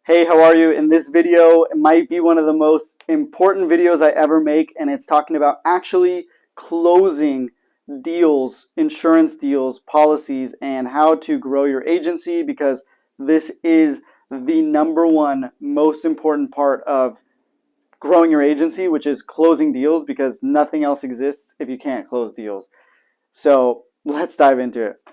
Hey, how are you? In this video, it might be one of the most important videos I ever make, and it's talking about actually closing deals, insurance deals, policies, and how to grow your agency, because this is the number one most important part of growing your agency, which is closing deals, because nothing else exists if you can't close deals. So let's dive into it.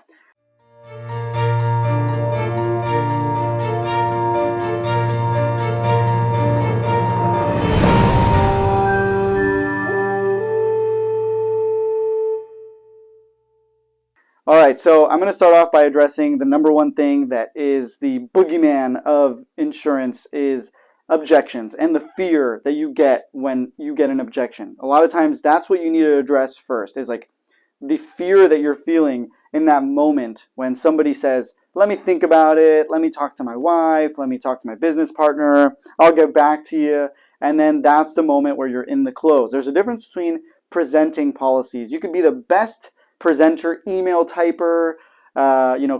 All right, so I'm going to start off by addressing the number one thing that is the boogeyman of insurance is objections and the fear that you get when you get an objection. A lot of times that's what you need to address first, is like the fear that you're feeling in that moment when somebody says, let me think about it, let me talk to my wife, let me talk to my business partner, I'll get back to you. And then that's the moment where you're in the close. There's a difference between presenting policies. You could be the best presenter, email typer,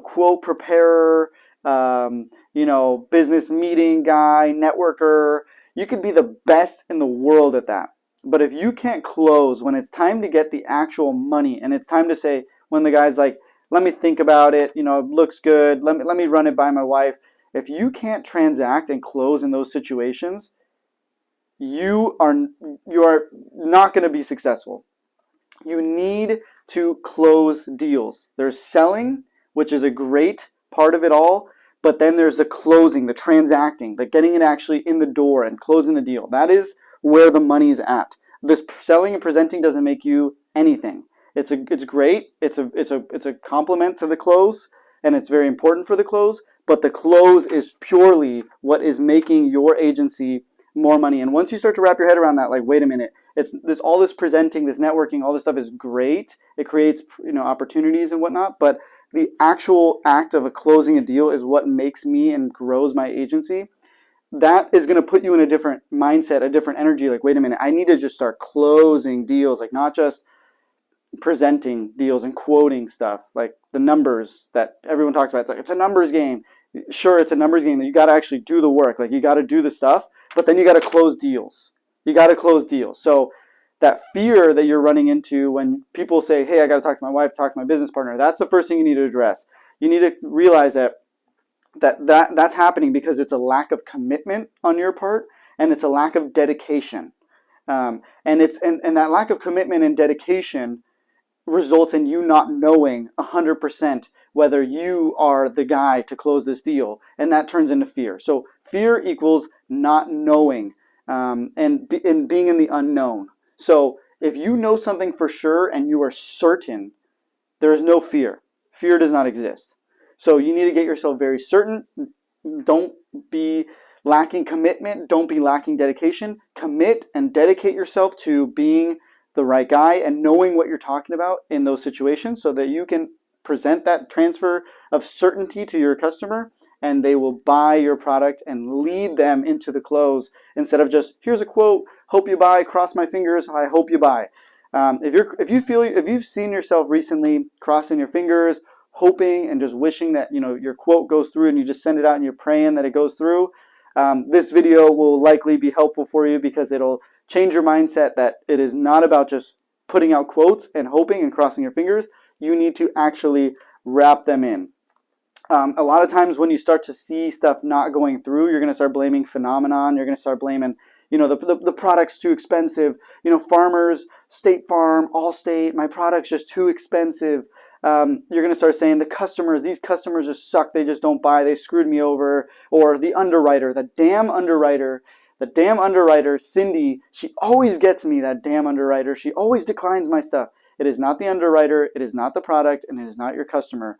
quote preparer, business meeting guy, networker. You could be the best in the world at that. But if you can't close when it's time to get the actual money, and it's time to say, when the guy's like, let me think about it, it looks good, let me run it by my wife. If you can't transact and close in those situations, you are not going to be successful. You need to close deals. There's selling, which is a great part of it all, but then there's the closing, the transacting, the getting it actually in the door and closing the deal. That is where the money's at. This selling and presenting doesn't make you anything. It's great. It's a complement to the close, and it's very important for the close, but the close is purely what is making your agency more money. And once you start to wrap your head around that, like, wait a minute, all this presenting, this networking, all this stuff is great. It creates opportunities and whatnot, but the actual act of closing a deal is what makes me and grows my agency. That is going to put you in a different mindset, a different energy. Like, wait a minute, I need to just start closing deals, like not just presenting deals and quoting stuff, like the numbers that everyone talks about. It's like, it's a numbers game. Sure, it's a numbers game that you got to actually do the work. Like, you got to do the stuff, but then you got to close deals. You got to close deals. So that fear that you're running into when people say, hey, I got to talk to my wife, talk to my business partner, that's the first thing you need to address. You need to realize that's happening because it's a lack of commitment on your part, and it's a lack of dedication. And that lack of commitment and dedication results in you not knowing 100% whether you are the guy to close this deal, and that turns into fear. So fear equals not knowing, and being in the unknown. So if you know something for sure and you are certain, there is no fear. Fear does not exist. So you need to get yourself very certain. Don't be lacking commitment. Don't be lacking dedication. Commit and dedicate yourself to being the right guy and knowing what you're talking about in those situations, so that you can present that transfer of certainty to your customer, and they will buy your product and lead them into the close, instead of just, here's a quote, hope you buy, cross my fingers, I hope you buy. If you've seen yourself recently crossing your fingers, hoping and just wishing that your quote goes through, and you just send it out and you're praying that it goes through, this video will likely be helpful for you, because it'll change your mindset that it is not about just putting out quotes and hoping and crossing your fingers. You need to actually wrap them in. A lot of times when you start to see stuff not going through, you're going to start blaming phenomenon. You're going to start blaming, the product's too expensive. Farmers, State Farm, Allstate, my product's just too expensive. You're going to start saying these customers just suck. They just don't buy. They screwed me over. Or the underwriter, the damn underwriter, Cindy, she always gets me, that damn underwriter. She always declines my stuff. It is not the underwriter, it is not the product, and it is not your customer.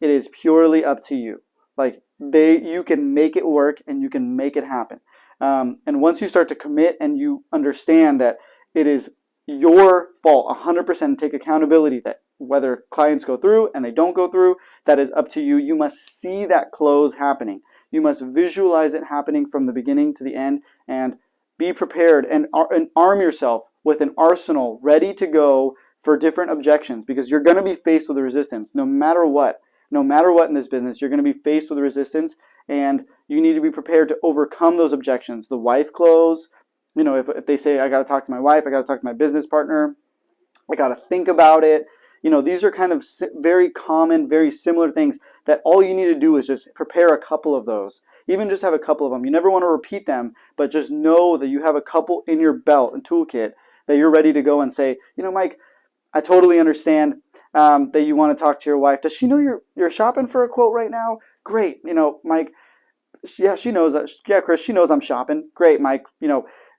It is purely up to you. Like, you can make it work and you can make it happen. And once you start to commit and you understand that it is your fault 100%, and take accountability that whether clients go through and they don't go through, that is up to you. You must see that close happening. You must visualize it happening from the beginning to the end, and be prepared and arm yourself with an arsenal ready to go for different objections, because you're going to be faced with resistance no matter what. no matter what in this business, you're going to be faced with resistance, and you need to be prepared to overcome those objections. The wife close, if they say, I got to talk to my wife, I got to talk to my business partner, I got to think about it. These are kind of very common, very similar things that all you need to do is just prepare a couple of those. Even just have a couple of them. You never want to repeat them, but just know that you have a couple in your belt and toolkit that you're ready to go and say, Mike, I totally understand that you want to talk to your wife. Does she know you're shopping for a quote right now? Great. Mike, yeah, she knows that. Yeah, Chris, she knows I'm shopping. Great, Mike.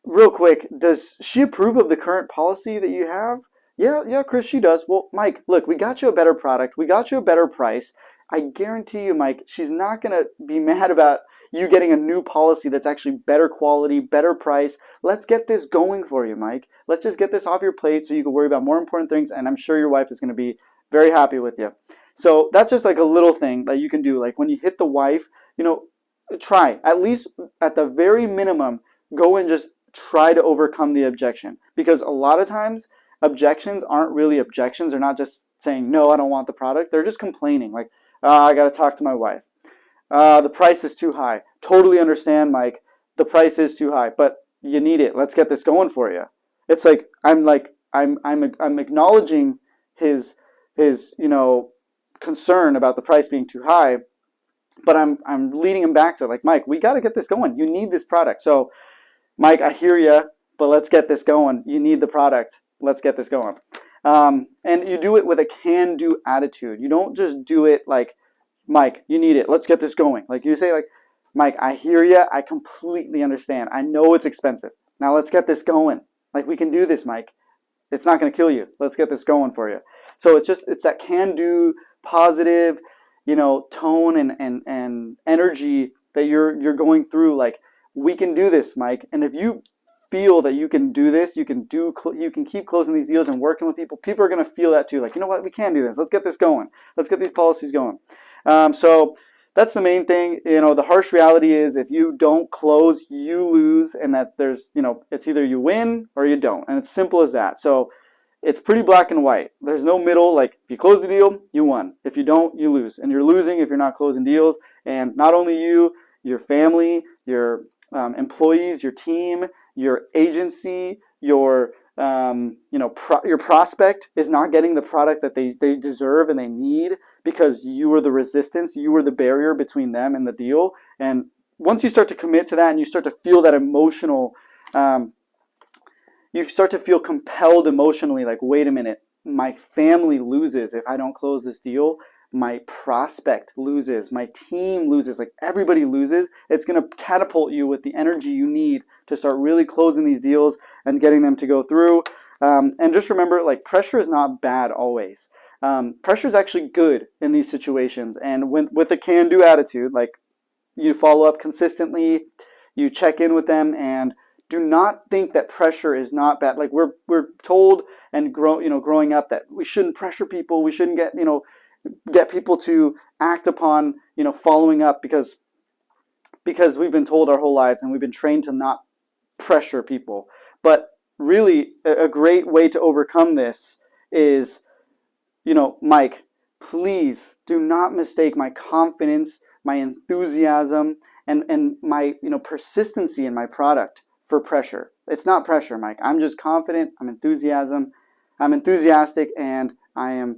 Real quick, does she approve of the current policy that you have? Yeah, Chris, she does. Well, Mike, look, we got you a better product. We got you a better price. I guarantee you, Mike, she's not going to be mad about you getting a new policy that's actually better quality, better price. Let's get this going for you, Mike. Let's just get this off your plate so you can worry about more important things, and I'm sure your wife is going to be very happy with you. So that's just like a little thing that you can do. Like when you hit the wife, try, at least at the very minimum, go and just try to overcome the objection. Because a lot of times, objections aren't really objections. They're not just saying, no, I don't want the product. They're just complaining. Like, I got to talk to my wife. The price is too high. Totally understand, Mike. The price is too high, but you need it. Let's get this going for you. It's like, I'm acknowledging his concern about the price being too high, but I'm leading him back to like, Mike, we got to get this going. You need this product. So, Mike, I hear you, but let's get this going. You need the product. Let's get this going. And you do it with a can-do attitude. You don't just do it like, Mike, you need it. Let's get this going. Like you say, like, Mike, I hear you. I completely understand. I know it's expensive. Now let's get this going. Like, we can do this, Mike. It's not going to kill you. Let's get this going for you. So it's that can-do, positive, tone and energy that you're going through. Like, we can do this, Mike. And if you feel that you can do this, you can keep closing these deals and working with people. People are going to feel that too. Like, you know what? We can do this. Let's get this going. Let's get these policies going. So that's the main thing. The harsh reality is if you don't close, you lose, and that there's, it's either you win or you don't. And it's simple as that. So it's pretty black and white. There's no middle. Like, if you close the deal, you won. If you don't, you lose. And you're losing if you're not closing deals. And not only you, your family, your employees, your team, your agency, your prospect is not getting the product that they deserve and they need because you were the resistance, you were the barrier between them and the deal. And once you start to commit to that and you start to feel that emotional, you start to feel compelled emotionally, like, wait a minute, my family loses if I don't close this deal. My prospect loses, my team loses, like everybody loses. It's going to catapult you with the energy you need to start really closing these deals and getting them to go through. And just remember, like, pressure is not bad always. Pressure is actually good in these situations. And with a can-do attitude, like, you follow up consistently, you check in with them, and do not think that pressure is not bad. Like, we're told and growing up that we shouldn't pressure people. We shouldn't get people to act upon, following up because we've been told our whole lives and we've been trained to not pressure people. But really, a great way to overcome this is, Mike, please do not mistake my confidence, my enthusiasm, and my, persistency in my product for pressure. It's not pressure, Mike. I'm just confident, I'm enthusiastic, and I am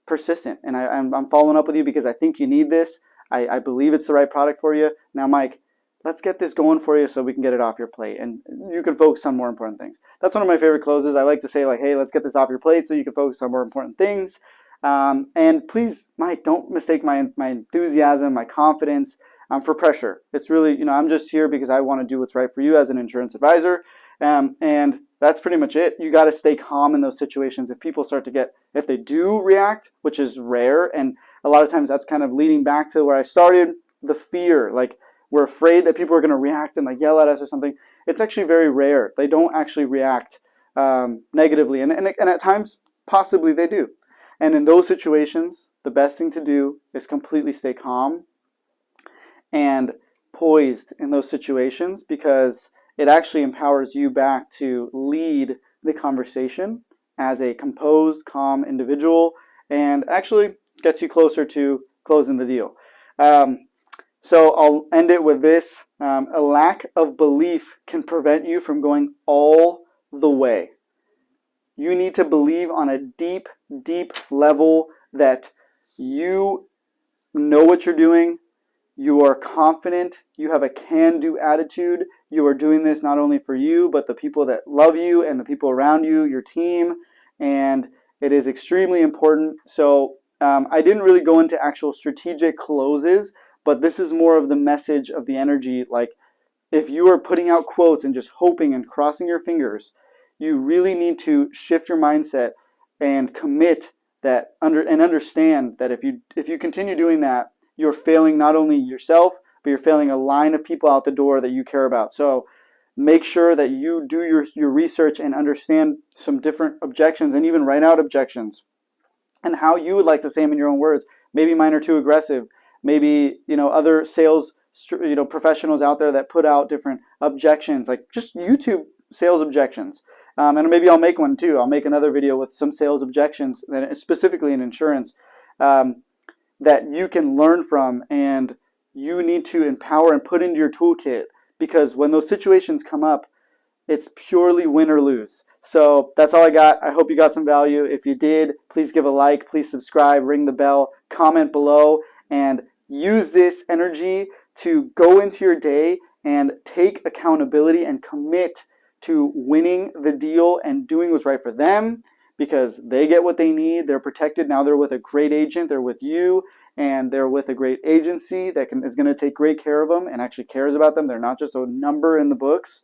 persistent, and I'm following up with you because I think you need this. I believe it's the right product for you. Now, Mike, let's get this going for you so we can get it off your plate and you can focus on more important things. That's one of my favorite closes. I like to say, like, hey, let's get this off your plate so you can focus on more important things. And please, Mike, don't mistake my enthusiasm, my confidence for pressure. It's really, I'm just here because I want to do what's right for you as an insurance advisor. And that's pretty much it. You got to stay calm in those situations. If they do react, which is rare, and a lot of times that's kind of leading back to where I started, the fear. Like, we're afraid that people are going to react and like yell at us or something. It's actually very rare. They don't actually react negatively, and at times possibly they do. And in those situations, the best thing to do is completely stay calm and poised in those situations, because it actually empowers you back to lead the conversation as a composed, calm individual, and actually gets you closer to closing the deal. So I'll end it with this. A lack of belief can prevent you from going all the way. You need to believe on a deep, deep level that you know what you're doing. You are confident. You have a can-do attitude. You are doing this not only for you, but the people that love you and the people around you, your team. And it is extremely important. So I didn't really go into actual strategic closes, but this is more of the message of the energy. Like, if you are putting out quotes and just hoping and crossing your fingers, you really need to shift your mindset and commit that and understand that if you continue doing that, you're failing not only yourself, but you're failing a line of people out the door that you care about. So make sure that you do your research and understand some different objections, and even write out objections and how you would like to say them in your own words. Maybe mine are too aggressive. Maybe other sales professionals out there that put out different objections, like just YouTube sales objections. And maybe I'll make one too. I'll make another video with some sales objections, specifically in insurance, that you can learn from and you need to empower and put into your toolkit, because when those situations come up, it's purely win or lose. So that's all I got. I hope you got some value. If you did, please give a like, please subscribe, ring the bell, comment below, and use this energy to go into your day and take accountability and commit to winning the deal and doing what's right for them, because they get what they need. They're protected. Now they're with a great agent. They're with you, and they're with a great agency that is going to take great care of them and actually cares about them. They're not just a number in the books.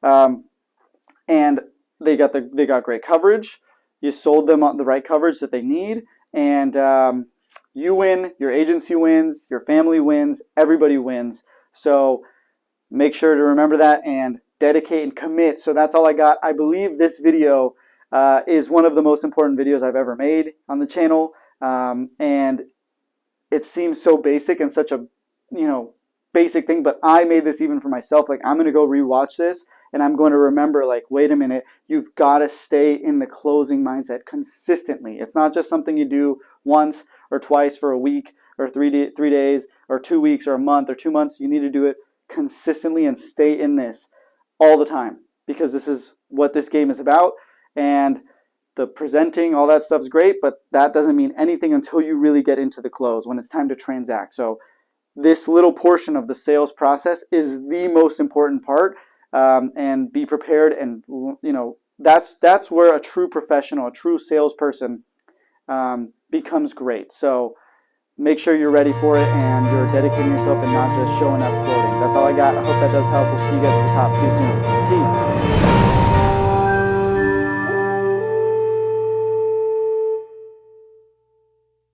And they got great coverage. You sold them the right coverage that they need, and you win. Your agency wins. Your family wins. Everybody wins. So make sure to remember that and dedicate and commit. So that's all I got. I believe this video is one of the most important videos I've ever made on the channel, and it seems so basic and such a basic thing, but I made this even for myself. Like, I'm going to go rewatch this and I'm going to remember, like, wait a minute, you've got to stay in the closing mindset consistently. It's not just something you do once or twice for a week or 3 days or 2 weeks or a month or 2 months. You need to do it consistently and stay in this all the time, because this is what this game is about. And the presenting, all that stuff is great, but that doesn't mean anything until you really get into the close, when it's time to transact. So this little portion of the sales process is the most important part, and be prepared. And that's where a true professional, a true salesperson becomes great. So make sure you're ready for it and you're dedicating yourself and not just showing up quoting. That's all I got. I hope that does help. We'll see you guys at the top. See you soon. Peace.